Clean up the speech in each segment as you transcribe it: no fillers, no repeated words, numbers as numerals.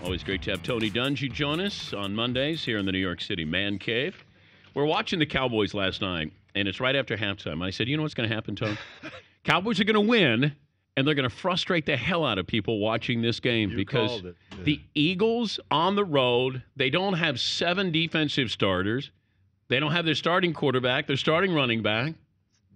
Always great to have Tony Dungy join us on Mondays here in the New York City Man Cave. We're watching the Cowboys last night, and it's right after halftime. I said, you know what's going to happen, Tony? Cowboys are going to win, and they're going to frustrate the hell out of people watching this game because the Eagles on the road, they don't have 7 defensive starters. They don't have their starting quarterback, their starting running back.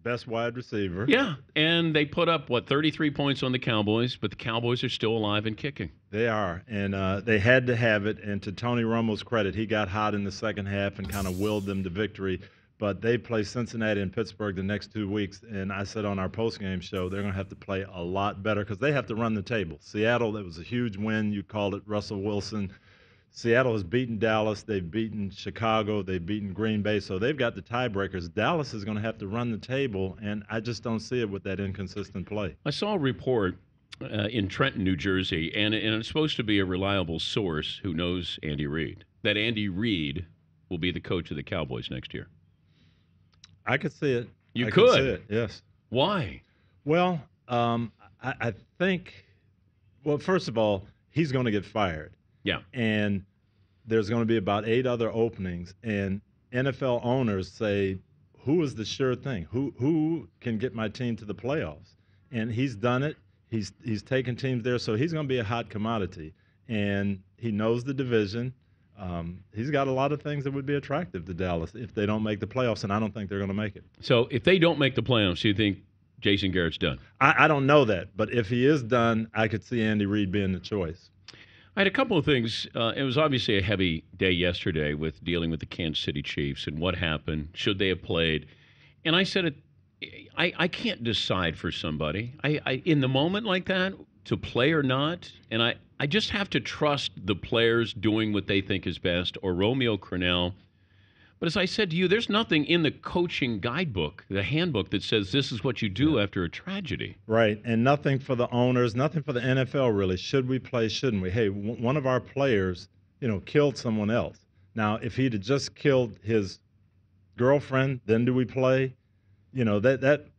Best wide receiver. Yeah, and they put up, 33 points on the Cowboys, but the Cowboys are still alive and kicking. They are, and they had to have it, and to Tony Romo's credit, he got hot in the second half and kind of willed them to victory, but they play Cincinnati and Pittsburgh the next 2 weeks, and I said on our postgame show they're going to have to play a lot better because they have to run the table. Seattle, that was a huge win. You called it Russell Wilson. Seattle has beaten Dallas. They've beaten Chicago. They've beaten Green Bay. So they've got the tiebreakers. Dallas is going to have to run the table, and I just don't see it with that inconsistent play. I saw a report in Trenton, New Jersey, and it's supposed to be a reliable source who knows Andy Reid, that Andy Reid will be the coach of the Cowboys next year. I could see it. You I could? see it, yes. Why? Well, I think, well, first of all, he's going to get fired. Yeah. And there's going to be about 8 other openings, and NFL owners say, who is the sure thing? Who can get my team to the playoffs? And he's done it. He's taken teams there, so he's going to be a hot commodity. And he knows the division. He's got a lot of things that would be attractive to Dallas if they don't make the playoffs, and I don't think they're going to make it. So if they don't make the playoffs, you think Jason Garrett's done? I don't know that, but if he is done, I could see Andy Reid being the choice. I had a couple of things. It was obviously a heavy day yesterday with dealing with the Kansas City Chiefs and what happened. Should they have played? And I said, I can't decide for somebody. I in the moment like that to play or not, and I just have to trust the players doing what they think is best, or Romeo Crennel. But as I said to you, there's nothing in the coaching guidebook, the handbook, that says this is what you do after a tragedy. Right, and nothing for the owners, nothing for the NFL really. Should we play, shouldn't we? Hey, one of our players, killed someone else. Now, if he'd have just killed his girlfriend, then do we play?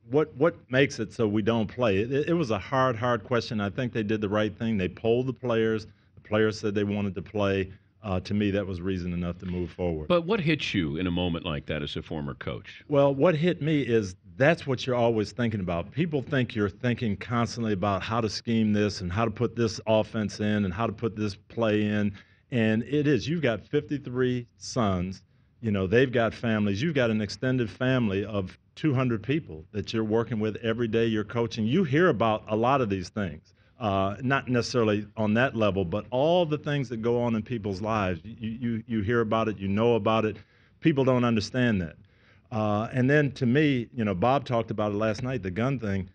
What makes it so we don't play? It was a hard question. I think they did the right thing. They polled the players. The players said they wanted to play. To me, that was reason enough to move forward. But what hits you in a moment like that as a former coach? Well, what hit me is that's what you're always thinking about. People think you're thinking constantly about how to scheme this and how to put this offense in and how to put this play in. And it is. You've got 53 sons. They've got families. You've got an extended family of 200 people that you're working with every day you're coaching. You hear about a lot of these things. Not necessarily on that level, but all the things that go on in people's lives, you hear about it, you know about it. People don't understand that. And then to me, Bob talked about it last night, the gun thing.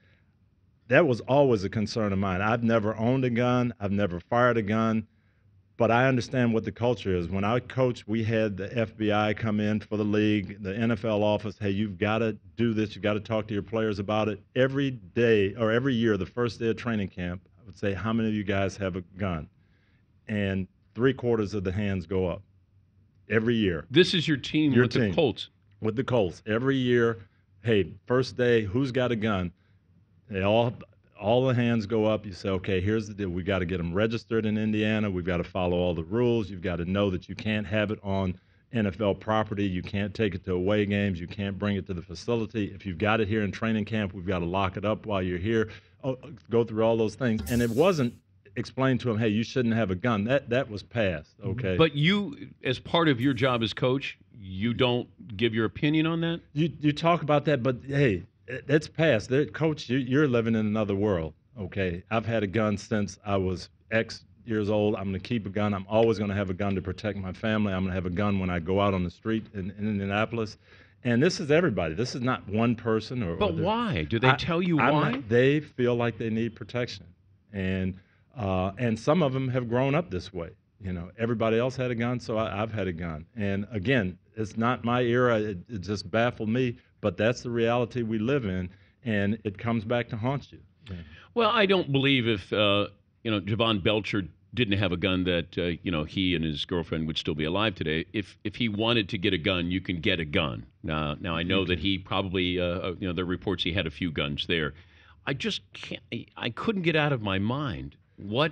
That was always a concern of mine. I've never owned a gun. I've never fired a gun. But I understand what the culture is. When I coached, we had the FBI come in for the league, the NFL office. Hey, you've got to do this. You've got to talk to your players about it. Every day or every year, the first day of training camp, I would say, how many of you guys have a gun? And 3/4 of the hands go up every year. This is your team with the Colts. With the Colts. Every year, hey, first day, who's got a gun? They all the hands go up. You say, okay, here's the deal. We've got to get them registered in Indiana. We've got to follow all the rules. You've got to know that you can't have it on NFL property. You can't take it to away games. You can't bring it to the facility. If you've got it here in training camp, we've got to lock it up while you're here. Go through all those things. And it wasn't explained to them, hey, you shouldn't have a gun. That was passed, okay? But you, as part of your job as coach, you don't give your opinion on that? You talk about that, but, hey, it's passed. Coach, you're living in another world, okay? I've had a gun since I was X years old. I'm going to keep a gun. I'm always going to have a gun to protect my family. I'm going to have a gun when I go out on the street in Indianapolis. And this is everybody. This is not one person. But why? Do they tell you why? They feel like they need protection. And some of them have grown up this way. Everybody else had a gun, so I've had a gun. And, again, it's not my era. It just baffled me. But that's the reality we live in, and it comes back to haunt you. Yeah. Well, I don't believe if Javon Belcher didn't have a gun that he and his girlfriend would still be alive today. If he wanted to get a gun, you can get a gun. Now I know that he probably there are reports he had a few guns there. I just can't. I couldn't get out of my mind what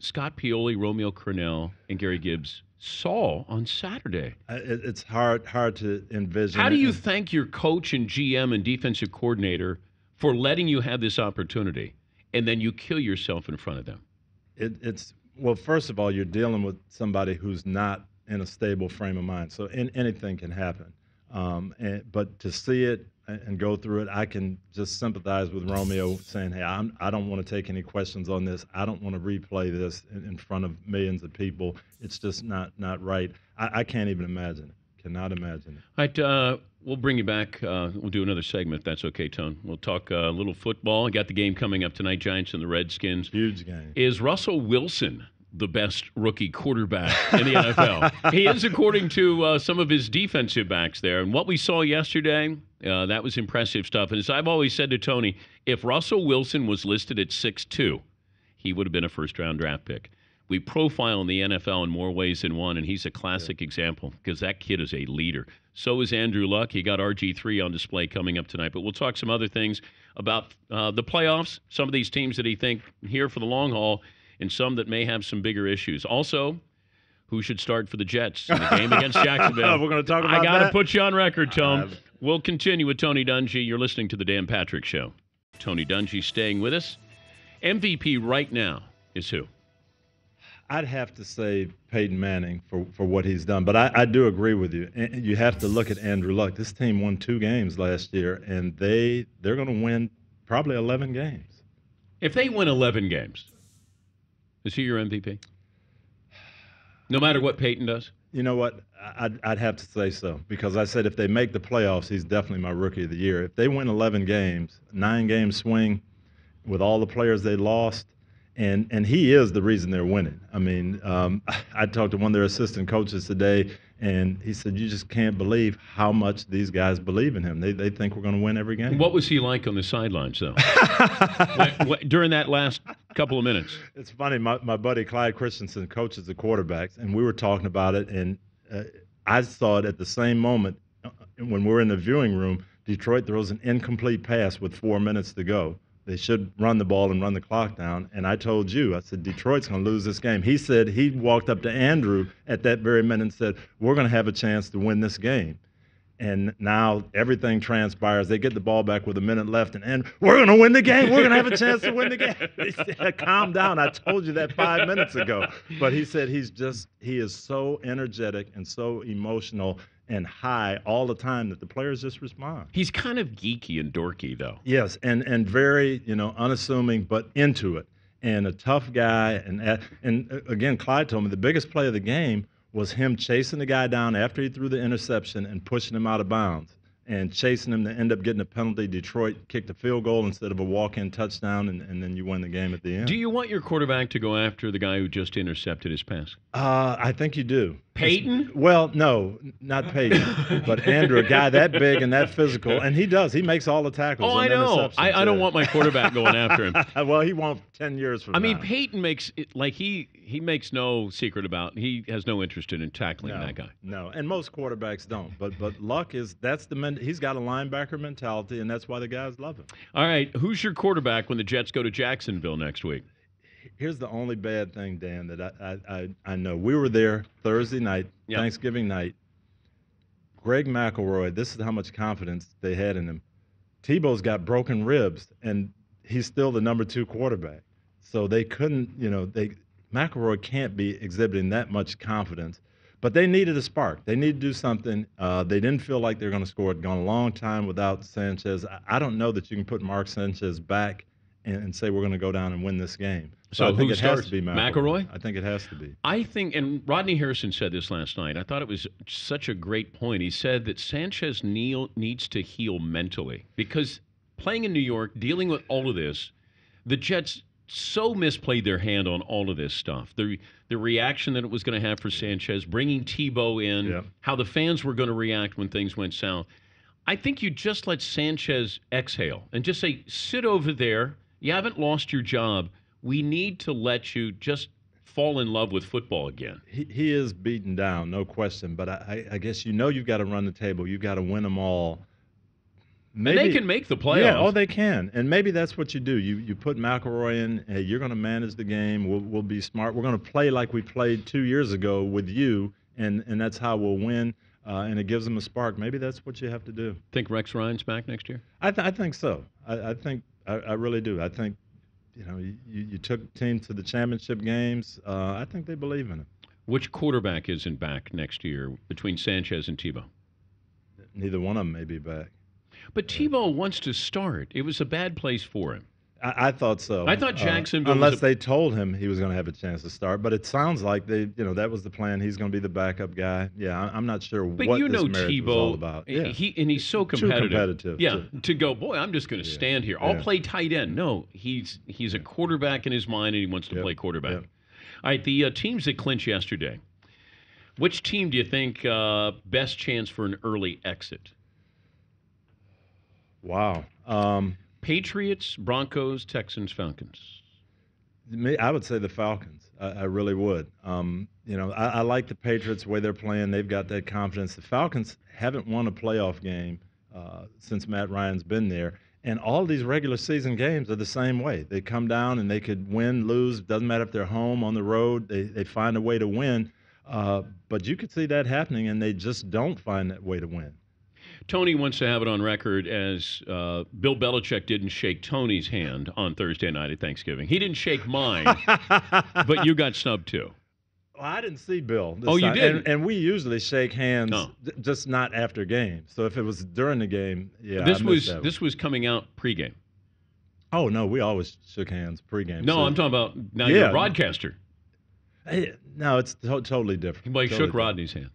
Scott Pioli, Romeo Crennel, and Gary Gibbs saw on Saturday. It's hard to envision. How do you thank your coach and GM and defensive coordinator for letting you have this opportunity, and then you kill yourself in front of them? Well, first of all, you're dealing with somebody who's not in a stable frame of mind, so anything can happen. But to see it and go through it, I can just sympathize with Romeo saying, hey, I don't want to take any questions on this. I don't want to replay this in front of millions of people. It's just not right. I can't even imagine it. Cannot imagine it. All right, we'll bring you back. We'll do another segment, if that's okay, Tone. We'll talk a little football. Got the game coming up tonight, Giants and the Redskins. Huge game. Is Russell Wilson the best rookie quarterback in the NFL? He is, according to some of his defensive backs there. And what we saw yesterday, that was impressive stuff. And as I've always said to Tony, if Russell Wilson was listed at 6'2", he would have been a first-round draft pick. We profile in the NFL in more ways than one, and he's a classic example because that kid is a leader. So is Andrew Luck. He got RG3 on display coming up tonight. But we'll talk some other things about the playoffs, some of these teams that he think here for the long haul, and some that may have some bigger issues. Also, who should start for the Jets in the game against Jacksonville? We're going to talk about that. I got to put you on record, Tom. We'll continue with Tony Dungy. You're listening to The Dan Patrick Show. Tony Dungy staying with us. MVP right now is who? I'd have to say Peyton Manning for what he's done. But I do agree with you. And you have to look at Andrew Luck. This team won 2 games last year, and they're going to win probably 11 games. If they win 11 games, is he your MVP? No matter what Peyton does? You know what? I'd have to say so because I said if they make the playoffs, he's definitely my Rookie of the Year. If they win 11 games, 9-game swing with all the players they lost, and he is the reason they're winning. I mean, I talked to one of their assistant coaches today, and he said, you just can't believe how much these guys believe in him. They think we're going to win every game. What was he like on the sidelines, though, during that last couple of minutes? It's funny. My buddy Clyde Christensen coaches the quarterbacks, and we were talking about it, and I saw it at the same moment when we were in the viewing room. Detroit throws an incomplete pass with 4 minutes to go. They should run the ball and run the clock down. And I told you, I said, Detroit's going to lose this game. He said he walked up to Andrew at that very minute and said, we're going to have a chance to win this game. And now everything transpires. They get the ball back with a minute left, and we're going to win the game. We're going to have a chance to win the game. He said, calm down. I told you that 5 minutes ago. But he said he is so energetic and so emotional and high all the time that the players just respond. He's kind of geeky and dorky, though. Yes, and very, unassuming, but into it. And a tough guy. And again, Clyde told me the biggest play of the game was him chasing the guy down after he threw the interception and pushing him out of bounds and chasing him to end up getting a penalty. Detroit kicked a field goal instead of a walk-in touchdown, and then you win the game at the end. Do you want your quarterback to go after the guy who just intercepted his pass? I think you do. Peyton? Well, no, not Peyton, but Andrew, a guy that big and that physical, and he does. He makes all the tackles. Oh, I know. I don't want my quarterback going after him. Well, he won't 10 years from now. I mean, Peyton makes it like he makes no secret about he has no interest in tackling that guy. No, and most quarterbacks don't. But Luck he's got a linebacker mentality, and that's why the guys love him. All right, who's your quarterback when the Jets go to Jacksonville next week? Here's the only bad thing, Dan, that I know. We were there Thursday night, Thanksgiving night. Greg McElroy, this is how much confidence they had in him. Tebow's got broken ribs, and he's still the number 2 quarterback. So they couldn't, McElroy can't be exhibiting that much confidence. But they needed a spark. They needed to do something. They didn't feel like they were going to score. It had gone a long time without Sanchez. I don't know that you can put Mark Sanchez back and say we're going to go down and win this game. So I think who starts? Has to be McElroy? I think it has to be. I think, and Rodney Harrison said this last night. I thought it was such a great point. He said that Sanchez needs to heal mentally because playing in New York, dealing with all of this, the Jets so misplayed their hand on all of this stuff. The reaction that it was going to have for Sanchez, bringing Tebow in, how the fans were going to react when things went south. I think you just let Sanchez exhale and just say, sit over there. You haven't lost your job. We need to let you just fall in love with football again. He is beaten down, no question. But I guess you've got to run the table. You've got to win them all. maybe and they can make the playoffs. Yeah, oh, they can, and maybe that's what you do. You put McElroy in. Hey, you're going to manage the game. We'll be smart. We're going to play like we played 2 years ago with you, and that's how we'll win. And it gives them a spark. Maybe that's what you have to do. Think Rex Ryan's back next year? I think so. I really do. I think, you took teams to the championship games. I think they believe in it. Which quarterback isn't back next year between Sanchez and Tebow? Neither one of them may be back. But Tebow wants to start. It was a bad place for him. I thought so. I thought Jacksonville unless they told him he was going to have a chance to start, but it sounds like that was the plan. He's going to be the backup guy. Yeah, I'm not sure but what you know this marriage Tebow, was all about. Yeah. He's so competitive. Too competitive. Yeah, to go, boy, I'm just going to stand here. I'll play tight end. No, he's a quarterback in his mind, and he wants to play quarterback. Yep. All right, the teams that clinched yesterday. Which team do you think best chance for an early exit? Wow. Patriots, Broncos, Texans, Falcons. I would say the Falcons. I really would. I like the Patriots, the way they're playing. They've got that confidence. The Falcons haven't won a playoff game since Matt Ryan's been there. And all these regular season games are the same way. They come down and they could win, lose. Doesn't matter if they're home, on the road. They find a way to win. But you could see that happening, and they just don't find that way to win. Tony wants to have it on record as Bill Belichick didn't shake Tony's hand on Thursday night at Thanksgiving. He didn't shake mine, but you got snubbed too. Well, I didn't see Bill. Oh, you did? And we usually shake hands, just not after games. So if it was during the game, This was coming out pregame. Oh, no, we always shook hands pregame. No, I'm talking about now you're a broadcaster. No, it's totally different. Well, he shook Rodney's hand.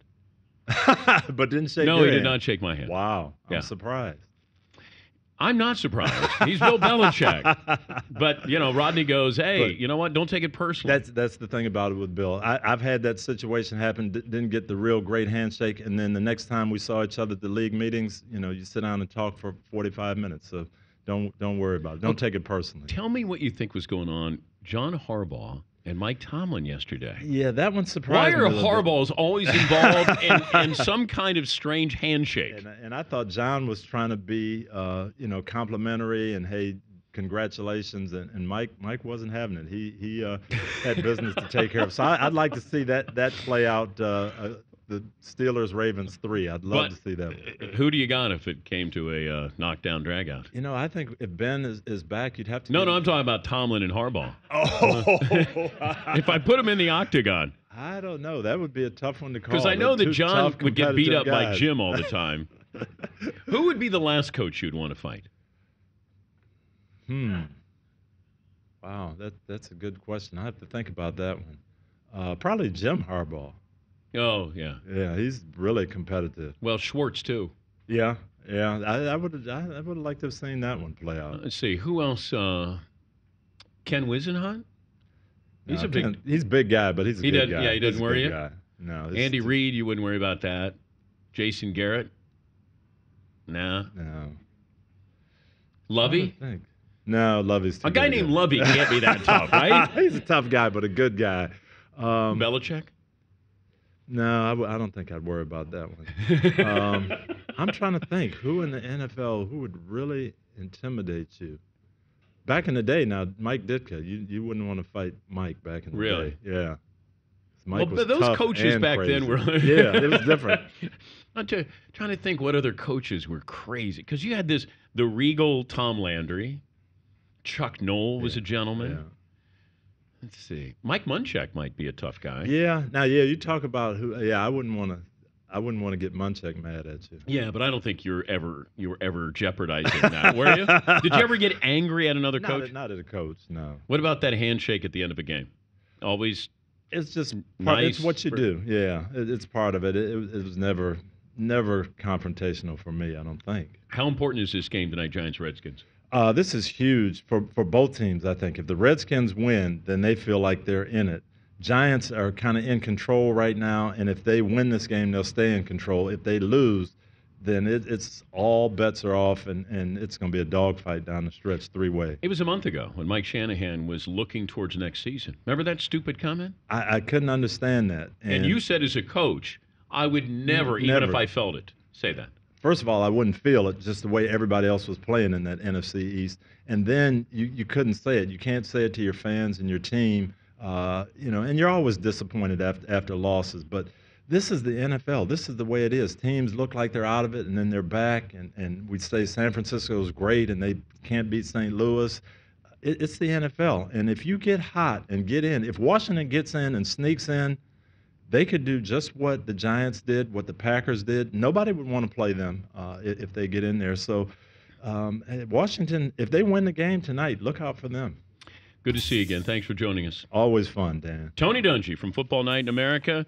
But didn't shake No, your he hand. did not shake my hand. Wow. I'm surprised. I'm not surprised. He's Bill Belichick. But, Rodney goes, hey, you know what? Don't take it personally. That's the thing about it with Bill. I've had that situation happen, didn't get the real great handshake, and then the next time we saw each other at the league meetings, you sit down and talk for 45 minutes. So don't worry about it. Don't take it personally. Tell me what you think was going on. John Harbaugh and Mike Tomlin yesterday. Yeah, that one surprised me. Why are Harbaughs always involved in some kind of strange handshake? And I thought John was trying to be, complimentary and, hey, congratulations. And Mike wasn't having it. He had business to take care of. So I'd like to see that play out. The Steelers-Ravens 3. I'd love to see that. Who do you got if it came to a knockdown dragout? I think if Ben is back, you'd have to. No, I'm talking about Tomlin and Harbaugh. Oh. If I put them in the octagon. I don't know. That would be a tough one to call. Because I know that John would get beat up by guys. Jim all the time. Who would be the last coach you'd want to fight? Wow, that's a good question. I have to think about that one. Probably Jim Harbaugh. Oh, yeah. Yeah, he's really competitive. Well, Schwartz, too. Yeah. I would have liked to have seen that one play out. Let's see. Who else? Ken Wisenhunt? He's He's a big guy, but he's a good guy. Yeah, he doesn't worry you? Guy. No. Andy Reid, you wouldn't worry about that. Jason Garrett? Nah. No. Lovey? No, Lovey's too A guy named Lovey can't be that tough, right? He's a tough guy, but a good guy. Belichick? No, I don't think I'd worry about that one. I'm trying to think who in the NFL who would really intimidate you. Back in the day, now Mike Ditka, you wouldn't want to fight Mike back in the day. Yeah. Mike was those tough coaches and back crazy. then were. Yeah, it was different. I'm trying to think what other coaches were crazy because you had the regal Tom Landry, Chuck Noll was a gentleman. Yeah. Let's see. Mike Munchak might be a tough guy. Yeah. Now, you talk about who. Yeah, I wouldn't want to get Munchak mad at you. Yeah, but I don't think you were ever jeopardizing that, were you? Did you ever get angry at another coach? Not at a coach. No. What about that handshake at the end of a game? Always. It's just nice. It's what you do. Yeah, it's part of it. It was never confrontational for me. I don't think. How important is this game tonight, Giants-Redskins? This is huge for both teams, I think. If the Redskins win, then they feel like they're in it. Giants are kind of in control right now, and if they win this game, they'll stay in control. If they lose, then it's all bets are off, and it's going to be a dogfight down the stretch, three-way. It was a month ago when Mike Shanahan was looking towards next season. Remember that stupid comment? I couldn't understand that. And you said as a coach, I would never, even if I felt it, say that. first of all, I wouldn't feel it just the way everybody else was playing in that NFC East. And then you couldn't say it. You can't say it to your fans and your team, and you're always disappointed after losses. But this is the NFL. This is the way it is. Teams look like they're out of it, and then they're back. And we say San Francisco is great, and they can't beat St. Louis. It's the NFL. And if you get hot and get in, if Washington gets in and sneaks in, they could do just what the Giants did, what the Packers did. Nobody would want to play them if they get in there. So Washington, if they win the game tonight, look out for them. Good to see you again. Thanks for joining us. Always fun, Dan. Tony Dungy from Football Night in America.